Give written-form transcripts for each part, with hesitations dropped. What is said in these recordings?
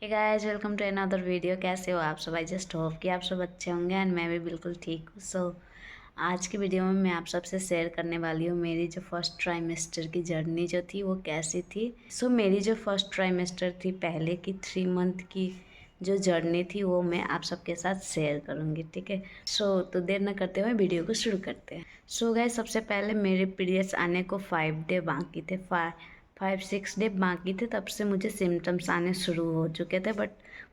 Hey guys, welcome to another video. कैसे हो आप सब? आई जस्ट होप कि आप सब अच्छे होंगे एंड मैं भी बिल्कुल ठीक हूँ। आज की वीडियो में मैं आप सबसे शेयर करने वाली हूँ मेरी जो फर्स्ट ट्राइमेस्टर की जर्नी जो थी वो कैसी थी। मेरी जो फर्स्ट ट्राइमेस्टर थी पहले की 3 मंथ की जो जर्नी थी वो मैं आप सबके साथ शेयर करूँगी, ठीक है। तो देर न करते हुए वीडियो को शुरू करते हैं। गाइस, सबसे पहले मेरे पीरियड्स आने को 5 डे बाकी थे। 5-6 डे बाकी थे, तब से मुझे सिम्टम्स आने शुरू हो चुके थे। बट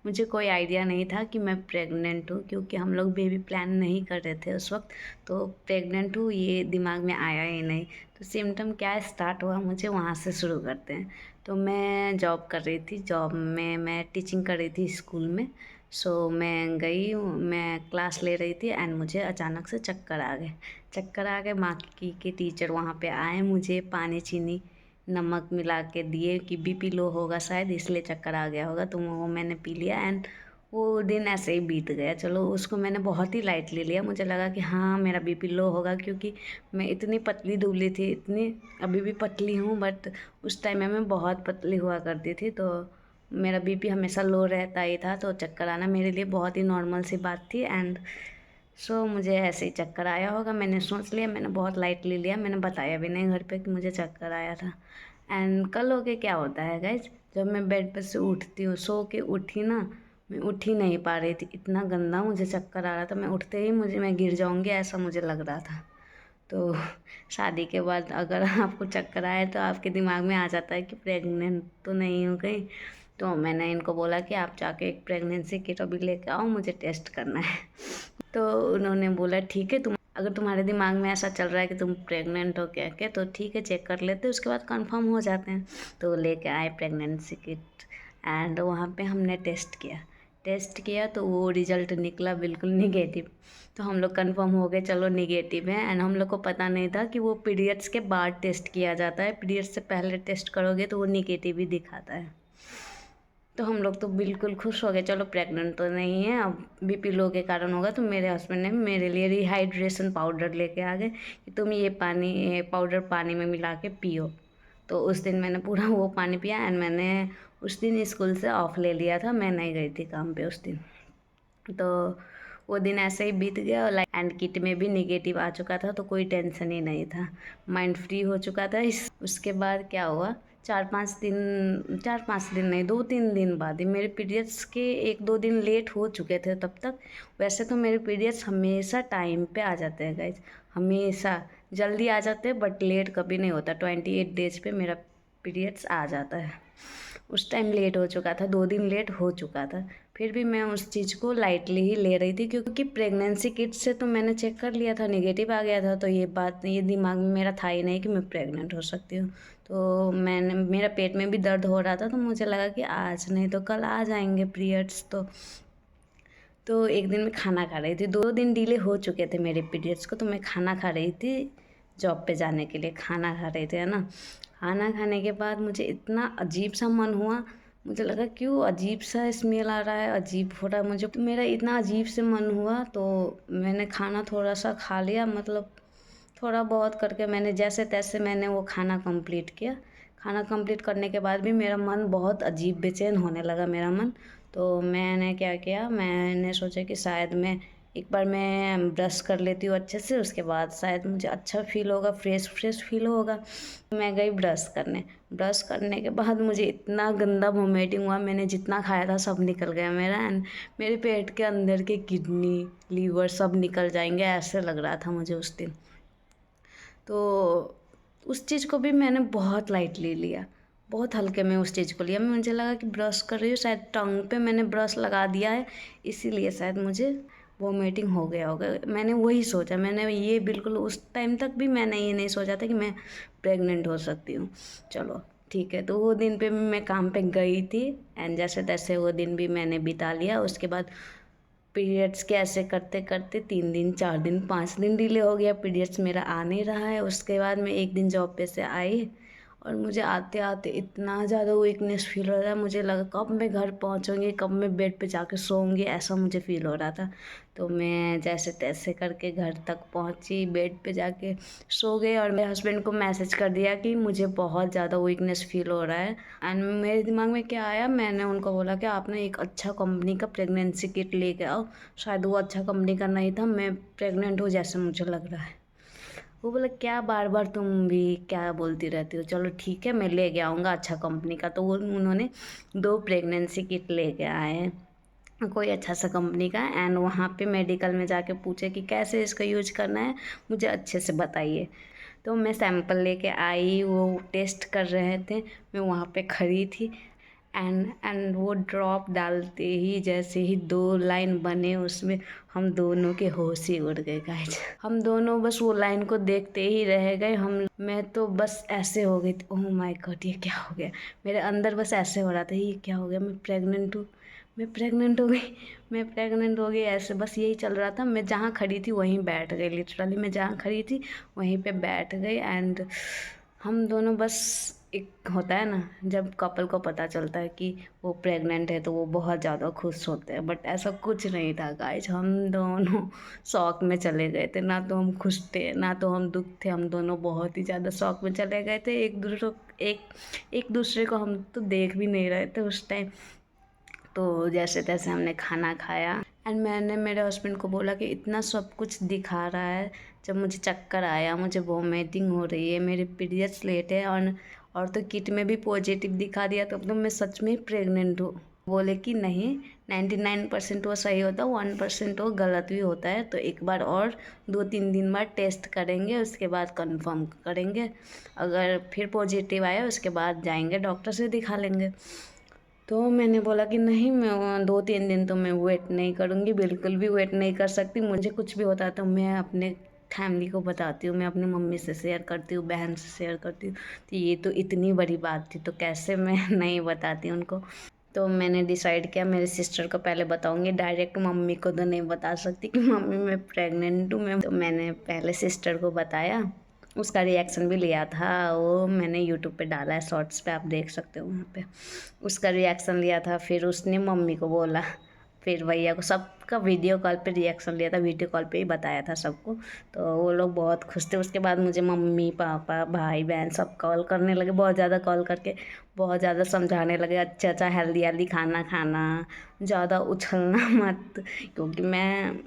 मुझे कोई आइडिया नहीं था कि मैं प्रेग्नेंट हूँ, क्योंकि हम लोग बेबी प्लान नहीं कर रहे थे उस वक्त। तो प्रेग्नेंट हूँ ये दिमाग में आया ही नहीं। तो सिम्टम क्या स्टार्ट हुआ मुझे वहाँ से शुरू करते हैं। तो मैं जॉब कर रही थी, जॉब में मैं टीचिंग कर रही थी स्कूल में। मैं गई, मैं क्लास ले रही थी एंड मुझे अचानक से चक्कर आ गए। बाकी के टीचर वहाँ पे आए, मुझे पानी चीनी नमक मिला के दिए कि बीपी लो होगा शायद, इसलिए चक्कर आ गया होगा। तो वो मैंने पी लिया एंड वो दिन ऐसे ही बीत गया। चलो, उसको मैंने बहुत ही लाइटली लिया। मुझे लगा कि हाँ मेरा बीपी लो होगा, क्योंकि मैं इतनी पतली दुबली थी, इतनी अभी भी पतली हूँ, बट उस टाइम में मैं बहुत पतली हुआ करती थी। तो मेरा बीपी हमेशा लो रहता ही था, तो चक्कर आना मेरे लिए बहुत ही नॉर्मल सी बात थी। एंड मुझे ऐसे ही चक्कर आया होगा, मैंने सोच लिया, मैंने बहुत लाइटली लिया, मैंने बताया भी नहीं घर पे कि मुझे चक्कर आया था। एंड कल हो के क्या होता है गाइज, जब मैं बेड पर से उठती हूँ, सो के उठी ना, मैं उठ ही नहीं पा रही थी, इतना गंदा मुझे चक्कर आ रहा था। मैं उठते ही मैं गिर जाऊँगी ऐसा मुझे लग रहा था। तो शादी के बाद अगर आपको चक्कर आए तो आपके दिमाग में आ जाता है कि प्रेग्नेंट तो नहीं हो गई। तो मैंने इनको बोला कि आप जाके एक प्रेगनेंसी किट अभी लेके आओ, मुझे टेस्ट करना है। तो उन्होंने बोला ठीक है, तुम अगर तुम्हारे दिमाग में ऐसा चल रहा है कि तुम प्रेग्नेंट हो क्या क्या, तो ठीक है चेक कर लेते, उसके बाद कंफर्म हो जाते हैं। तो लेके आए प्रेगनेंसी किट एंड वहाँ पे हमने टेस्ट किया तो वो रिजल्ट निकला बिल्कुल निगेटिव। तो हम लोग कंफर्म हो गए, चलो निगेटिव है। एंड हम लोग को पता नहीं था कि वो पीरियड्स के बाद टेस्ट किया जाता है, पीरियड्स से पहले टेस्ट करोगे तो वो निगेटिव ही दिखाता है। तो हम लोग तो बिल्कुल खुश हो गए, चलो प्रेग्नेंट तो नहीं है, अब बीपी लो के कारण होगा। तो मेरे हस्बैंड ने मेरे लिए रिहाइड्रेशन पाउडर लेके आ गए कि तुम ये पाउडर पानी में मिला के पियो। तो उस दिन मैंने पूरा वो पानी पिया एंड मैंने उस दिन स्कूल से ऑफ ले लिया था, मैं नहीं गई थी काम पे उस दिन। तो वो दिन ऐसे ही बीत गया, लाइक एंड किट में भी निगेटिव आ चुका था, तो कोई टेंशन ही नहीं था, माइंड फ्री हो चुका था। उसके बाद क्या हुआ, 4-5 दिन नहीं, 2-3 दिन बाद ही मेरे पीरियड्स के 1-2 दिन लेट हो चुके थे तब तक। वैसे तो मेरे पीरियड्स हमेशा टाइम पे आ जाते हैं गाइज, हमेशा जल्दी आ जाते हैं, बट लेट कभी नहीं होता। 28 डेज पे मेरा पीरियड्स आ जाता है। उस टाइम लेट हो चुका था, 2 दिन लेट हो चुका था, फिर भी मैं उस चीज़ को लाइटली ही ले रही थी, क्योंकि प्रेगनेंसी किट से तो मैंने चेक कर लिया था, नेगेटिव आ गया था। तो ये दिमाग में मेरा था ही नहीं कि मैं प्रेग्नेंट हो सकती हूँ। तो मेरा पेट में भी दर्द हो रहा था, तो मुझे लगा कि आज नहीं तो कल आ जाएंगे पीरियड्स। तो एक दिन मैं खाना खा रही थी, 2 दिन डिले हो चुके थे मेरे पीरियड्स को, तो मैं खाना खा रही थी, जॉब पे जाने के लिए खाना खा रहे थे, है ना। खाना खाने के बाद मुझे इतना अजीब सा मन हुआ, मुझे लगा क्यों अजीब सा स्मेल आ रहा है, अजीब हो रहा है मुझे, तो मेरा इतना अजीब से मन हुआ। तो मैंने खाना थोड़ा सा खा लिया, मतलब थोड़ा बहुत करके मैंने जैसे तैसे मैंने वो खाना कंप्लीट किया। खाना कंप्लीट करने के बाद भी मेरा मन बहुत अजीब बेचैन होने लगा मेरा मन। तो मैंने क्या किया, मैंने सोचा कि शायद मैं एक बार मैं ब्रश कर लेती हूँ अच्छे से, उसके बाद शायद मुझे अच्छा फील होगा, फ्रेश फ्रेश फील होगा। मैं गई ब्रश करने के बाद मुझे इतना गंदा वोमिटिंग हुआ, मैंने जितना खाया था सब निकल गया मेरा। एंड मेरे पेट के अंदर के किडनी लीवर सब निकल जाएंगे ऐसे लग रहा था मुझे उस दिन। तो उस चीज़ को भी मैंने बहुत लाइटली लिया, बहुत हल्के में उस चीज़ को लिया। मुझे लगा कि ब्रश कर रही हूँ, शायद टंग पे मैंने ब्रश लगा दिया है, इसीलिए शायद मुझे वोमिटिंग हो गया होगा। मैंने वही सोचा, मैंने ये बिल्कुल उस टाइम तक भी मैंने ये नहीं सोचा था कि मैं प्रेग्नेंट हो सकती हूँ। चलो ठीक है, तो वो दिन पे मैं काम पे गई थी एंड जैसे तैसे वो दिन भी मैंने बिता लिया। उसके बाद पीरियड्स के ऐसे करते करते 3 दिन 4 दिन 5 दिन डिले हो गया, पीरियड्स मेरा आ नहीं रहा है। उसके बाद मैं एक दिन जॉब पे से आई और मुझे आते आते इतना ज़्यादा वीकनेस फील हो रहा है, मुझे लगा कब मैं घर पहुंचूंगी, कब मैं बेड पे जाके सोऊंगी, ऐसा मुझे फील हो रहा था। तो मैं जैसे तैसे करके घर तक पहुंची, बेड पे जाके सो गई और मेरे हस्बैंड को मैसेज कर दिया कि मुझे बहुत ज़्यादा वीकनेस फील हो रहा है। एंड मेरे दिमाग में क्या आया, मैंने उनको बोला कि आप ना एक अच्छा कंपनी का प्रेगनेंसी किट लेके आओ। शायद वो अच्छा कंपनी का नहीं था, मैं प्रेग्नेंट हूँ जैसे मुझे लग रहा है। वो बोला क्या बार बार तुम भी क्या बोलती रहती हो, चलो ठीक है मैं लेके आऊँगा अच्छा कंपनी का। तो वो उन्होंने 2 प्रेगनेंसी किट लेके आए हैं कोई अच्छा सा कंपनी का। एंड वहाँ पे मेडिकल में जाके पूछे कि कैसे इसका यूज करना है, मुझे अच्छे से बताइए। तो मैं सैंपल लेके आई, वो टेस्ट कर रहे थे, मैं वहाँ पे खड़ी थी। एंड वो ड्रॉप डालते ही जैसे ही 2 लाइन बने उसमें, हम दोनों के होश ही उड़ गए गाइज। हम दोनों बस वो लाइन को देखते ही रह गए। मैं तो बस ऐसे हो गई थी, ओह माय गॉड ये क्या हो गया। मेरे अंदर बस ऐसे हो रहा था ये क्या हो गया, मैं प्रेग्नेंट हूँ, मैं प्रेग्नेंट हो गई, मैं प्रेग्नेंट हो गई, ऐसे बस यही चल रहा था। मैं जहाँ खड़ी थी वहीं बैठ गई, लिटरली मैं जहाँ खड़ी थी वहीं पे बैठ गई। एंड हम दोनों बस, एक होता है ना जब कपल को पता चलता है कि वो प्रेग्नेंट है तो वो बहुत ज़्यादा खुश होते हैं, बट ऐसा कुछ नहीं था गाइज। हम दोनों शौक में चले गए थे, ना तो हम खुश थे ना तो हम दुख थे, हम दोनों बहुत ही ज़्यादा शौक में चले गए थे। एक दूसरे को हम तो देख भी नहीं रहे थे उस टाइम। तो जैसे तैसे हमने खाना खाया एंड मैंने मेरे हस्बैंड को बोला कि इतना सब कुछ दिखा रहा है, जब मुझे चक्कर आया, मुझे वोमिटिंग हो रही है, मेरे पीरियड्स लेट है और तो किट में भी पॉजिटिव दिखा दिया, तो मैं सच में प्रेग्नेंट हूँ। बोले कि नहीं, 99% वो सही होता है, 1% वो गलत भी होता है, तो एक बार और 2-3 दिन बाद टेस्ट करेंगे, उसके बाद कंफर्म करेंगे। अगर फिर पॉजिटिव आया उसके बाद जाएंगे डॉक्टर से दिखा लेंगे। तो मैंने बोला कि नहीं, मैं 2-3 दिन तो मैं वेट नहीं करूँगी, बिल्कुल भी वेट नहीं कर सकती। मुझे कुछ भी होता है तो मैं अपने फैमिली को बताती हूँ, मैं अपनी मम्मी से शेयर करती हूँ, बहन से शेयर करती हूँ। तो ये तो इतनी बड़ी बात थी तो कैसे मैं नहीं बताती उनको। तो मैंने डिसाइड किया मेरे सिस्टर को पहले बताऊंगी, डायरेक्ट मम्मी को तो नहीं बता सकती कि मम्मी मैं प्रेग्नेंट हूँ। तो मैंने पहले सिस्टर को बताया, उसका रिएक्शन भी लिया था, वो मैंने यूट्यूब पे डाला है, शॉर्ट्स पे आप देख सकते हो वहाँ पे। उसका रिएक्शन लिया था, फिर उसने मम्मी को बोला, फिर भैया को, सबका वीडियो कॉल पे रिएक्शन लिया था, वीडियो कॉल पे ही बताया था सबको। तो वो लोग बहुत खुश थे। उसके बाद मुझे मम्मी पापा भाई बहन सब कॉल करने लगे, बहुत ज़्यादा कॉल करके बहुत ज़्यादा समझाने लगे, अच्छा अच्छा हेल्दी हेल्दी खाना खाना, ज़्यादा उछलना मत, क्योंकि मैं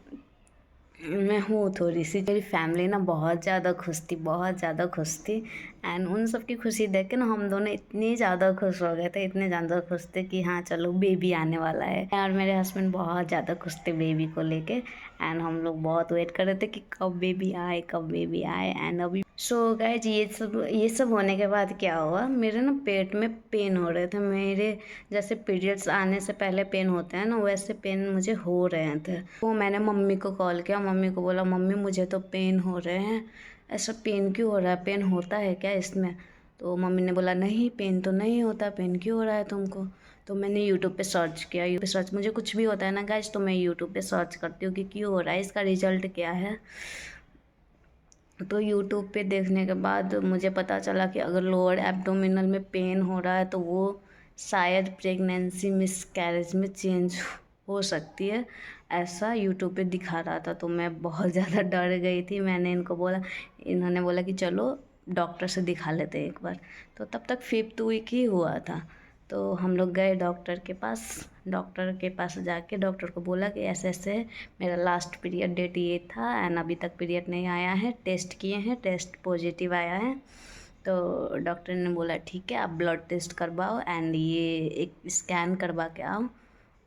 हूँ थोड़ी सी। मेरी फैमिली ना बहुत ज़्यादा खुश थी, बहुत ज़्यादा खुश थी। एंड उन सब की खुशी देख के ना हम दोनों इतनी ज़्यादा खुश हो गए थे, इतने ज़्यादा खुश थे कि हाँ चलो बेबी आने वाला है। और मेरे हस्बैंड बहुत ज़्यादा खुश थे बेबी को लेके। एंड हम लोग बहुत वेट कर रहे थे कि कब बेबी आए, कब बेबी आए। एंड अभी सो गाइस, ये सब होने के बाद क्या हुआ, मेरे ना पेट में पेन हो रहे थे। मेरे जैसे पीरियड्स आने से पहले पेन होते हैं ना, वैसे पेन मुझे हो रहे थे। तो मैंने मम्मी को कॉल किया, मम्मी को बोला मम्मी मुझे तो पेन हो रहे हैं, ऐसा पेन क्यों हो रहा है, पेन होता है क्या इसमें। तो मम्मी ने बोला नहीं पेन तो नहीं होता, पेन क्यों हो रहा है तुमको। तो मैंने यूट्यूब पे सर्च किया, यूट्यूब पे सर्च, मुझे कुछ भी होता है ना गाइस तो मैं यूट्यूब पे सर्च करती हूँ कि क्यों हो रहा है, इसका रिजल्ट क्या है। तो यूट्यूब पे देखने के बाद मुझे पता चला कि अगर लोअर एब्डोमिनल में पेन हो रहा है तो वो शायद प्रेगनेंसी मिसकैरेज में चेंज हो सकती है, ऐसा यूट्यूब पे दिखा रहा था। तो मैं बहुत ज़्यादा डर गई थी। मैंने इनको बोला, इन्होंने बोला कि चलो डॉक्टर से दिखा लेते हैं एक बार। तो तब तक 5th वीक ही हुआ था। तो हम लोग गए डॉक्टर के पास। डॉक्टर के पास जाके डॉक्टर को बोला कि ऐसे ऐसे मेरा लास्ट पीरियड डेट ये था एंड अभी तक पीरियड नहीं आया है, टेस्ट किए हैं, टेस्ट पॉजिटिव आया है। तो डॉक्टर ने बोला ठीक है आप ब्लड टेस्ट करवाओ एंड ये एक स्कैन करवा के आओ।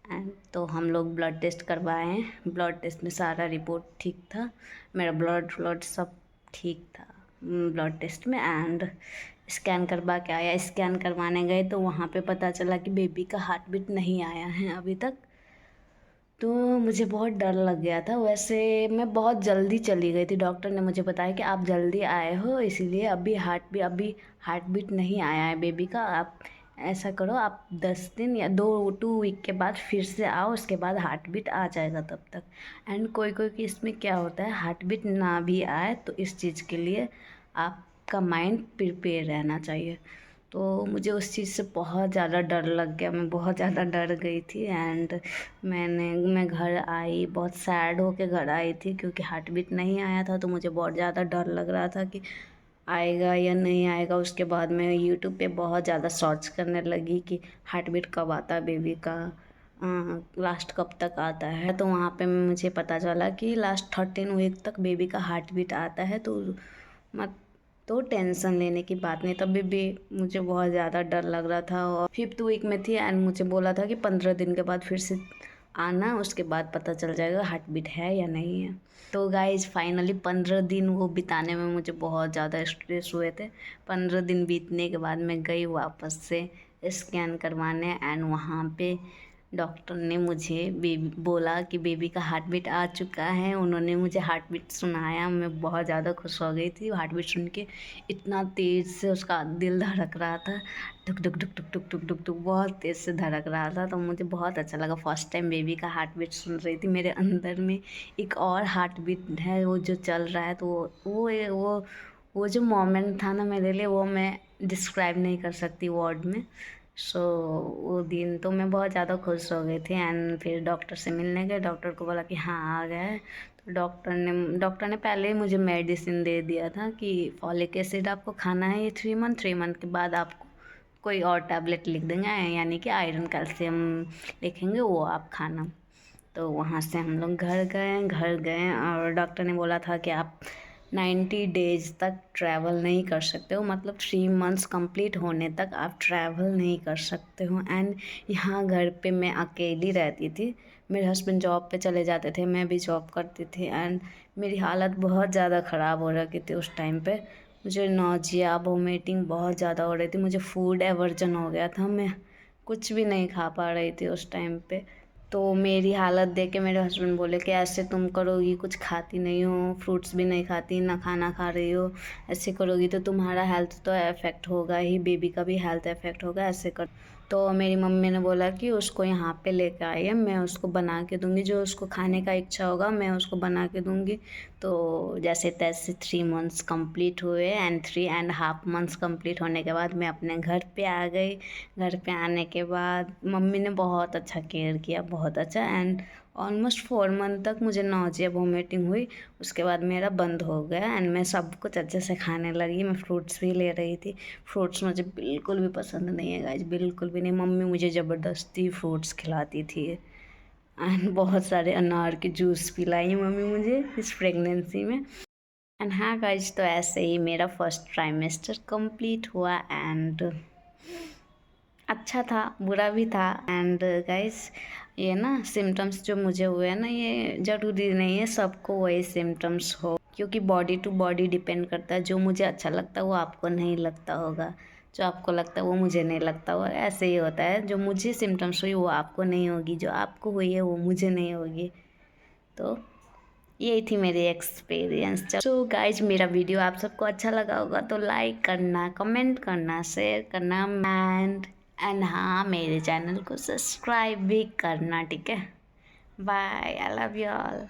एंड तो हम लोग ब्लड टेस्ट करवाए। ब्लड टेस्ट में सारा रिपोर्ट ठीक था, मेरा ब्लड सब ठीक था ब्लड टेस्ट में। एंड स्कैन करवा के आया, स्कैन करवाने गए तो वहाँ पे पता चला कि बेबी का हार्ट बीट नहीं आया है अभी तक। तो मुझे बहुत डर लग गया था। वैसे मैं बहुत जल्दी चली गई थी, डॉक्टर ने मुझे बताया कि आप जल्दी आए हो इसीलिए अभी हार्ट बीट नहीं आया है बेबी का। आप ऐसा करो, आप 10 दिन या 2 वीक के बाद फिर से आओ, उसके बाद हार्ट बीट आ जाएगा तब तक। एंड कोई कोई केस में क्या होता है, हार्ट बीट ना भी आए तो इस चीज़ के लिए आप आपका माइंड प्रिपेयर रहना चाहिए। तो मुझे उस चीज़ से बहुत ज़्यादा डर लग गया, मैं बहुत ज़्यादा डर गई थी। एंड मैं घर आई, बहुत सैड होके घर आई थी क्योंकि हार्ट बीट नहीं आया था। तो मुझे बहुत ज़्यादा डर लग रहा था कि आएगा या नहीं आएगा। उसके बाद मैं यूट्यूब पे बहुत ज़्यादा सर्च करने लगी कि हार्ट बीट कब आता है बेबी का, लास्ट कब तक आता है। तो वहाँ पे मुझे पता चला कि लास्ट 13 वीक तक बेबी का हार्ट बीट आता है। तो मत तो टेंशन लेने की बात नहीं। तभी भी मुझे बहुत ज़्यादा डर लग रहा था और 5th वीक में थी एंड मुझे बोला था कि 15 दिन के बाद फिर से आना, उसके बाद पता चल जाएगा हार्ट बीट है या नहीं है। तो गाइज फाइनली 15 दिन वो बिताने में मुझे बहुत ज़्यादा स्ट्रेस हुए थे। 15 दिन बीतने के बाद मैं गई वापस से स्कैन करवाने एंड वहाँ पे डॉक्टर ने मुझे बेबी बोला कि बेबी का हार्ट बीट आ चुका है। उन्होंने मुझे हार्ट बीट सुनाया, मैं बहुत ज़्यादा खुश हो गई थी हार्ट बीट सुन के। इतना तेज़ से उसका दिल धड़क रहा था, टुक टुक टुक टुक टुक टुक टुक टुक, बहुत तेज़ से धड़क रहा था। तो मुझे बहुत अच्छा लगा, फर्स्ट टाइम बेबी का हार्ट बीट सुन रही थी। मेरे अंदर में एक और हार्ट बीट है वो जो चल रहा है। तो वो जो मोमेंट था ना मेरे लिए, वो मैं डिस्क्राइब नहीं कर सकती वर्ड में। सो वो दिन तो मैं बहुत ज़्यादा खुश हो गई थी। एंड फिर डॉक्टर से मिलने गए, डॉक्टर को बोला कि हाँ आ गया है। तो डॉक्टर ने पहले ही मुझे मेडिसिन दे दिया था कि फॉलिक एसिड आपको खाना है ये 3 मंथ के बाद आपको कोई और टैबलेट लिख देंगे, यानी कि आयरन कैल्शियम लिखेंगे, वो आप खाना। तो वहाँ से हम लोग घर गए और डॉक्टर ने बोला था कि आप 90 डेज तक ट्रैवल नहीं कर सकते हो, मतलब 3 मंथ्स कंप्लीट होने तक आप ट्रैवल नहीं कर सकते हो। एंड यहाँ घर पे मैं अकेली रहती थी, मेरे हस्बैंड जॉब पे चले जाते थे, मैं भी जॉब करती थी। एंड मेरी हालत बहुत ज़्यादा ख़राब हो रखी थी उस टाइम पे। मुझे नौजिया वोमिटिंग बहुत ज़्यादा हो रही थी, मुझे फूड एवर्जन हो गया था, मैं कुछ भी नहीं खा पा रही थी उस टाइम पे। तो मेरी हालत देख के मेरे हस्बैंड बोले कि ऐसे तुम करोगी, कुछ खाती नहीं हो, फ्रूट्स भी नहीं खाती, ना खाना खा रही हो, ऐसे करोगी तो तुम्हारा हेल्थ तो इफ़ेक्ट होगा ही, बेबी का भी हेल्थ इफ़ेक्ट होगा, ऐसे कर। तो मेरी मम्मी ने बोला कि उसको यहाँ पे लेकर आइए, मैं उसको बना के दूँगी, जो उसको खाने का इच्छा होगा मैं उसको बना के दूँगी। तो जैसे तैसे 3 मंथ्स कंप्लीट हुए एंड 3.5 मंथ्स कंप्लीट होने के बाद मैं अपने घर पे आ गई। घर पे आने के बाद मम्मी ने बहुत अच्छा केयर किया, बहुत अच्छा। एंड ऑलमोस्ट 4 मंथ तक मुझे नौजिया वोमिटिंग हुई, उसके बाद मेरा बंद हो गया एंड मैं सब कुछ अच्छे से खाने लगी। मैं फ्रूट्स भी ले रही थी, फ्रूट्स मुझे बिल्कुल भी पसंद नहीं है गाइज, बिल्कुल भी नहीं। मम्मी मुझे ज़बरदस्ती फ्रूट्स खिलाती थी एंड बहुत सारे अनार के जूस पिलाई मम्मी मुझे इस प्रेगनेंसी में। एंड हाँ गाइज, तो ऐसे ही मेरा फर्स्ट ट्राइमेस्टर कंप्लीट हुआ एंड अच्छा था, बुरा भी था। एंड गाइस ये ना सिम्टम्स जो मुझे हुए हैं ना, ये ज़रूरी नहीं है सबको वही सिम्टम्स हो, क्योंकि बॉडी टू बॉडी डिपेंड करता है। जो मुझे अच्छा लगता है वो आपको नहीं लगता होगा, जो आपको लगता है वो मुझे नहीं लगता होगा। ऐसे ही होता है, जो मुझे सिम्टम्स हुई वो आपको नहीं होगी, जो आपको हुई है वो मुझे नहीं होगी। तो यही थी मेरी एक्सपीरियंस। सो गाइज, मेरा वीडियो आप सबको अच्छा लगा होगा तो लाइक करना, कमेंट करना, शेयर करना एंड हाँ, मेरे चैनल को सब्सक्राइब भी करना, ठीक है। Bye, I love you all.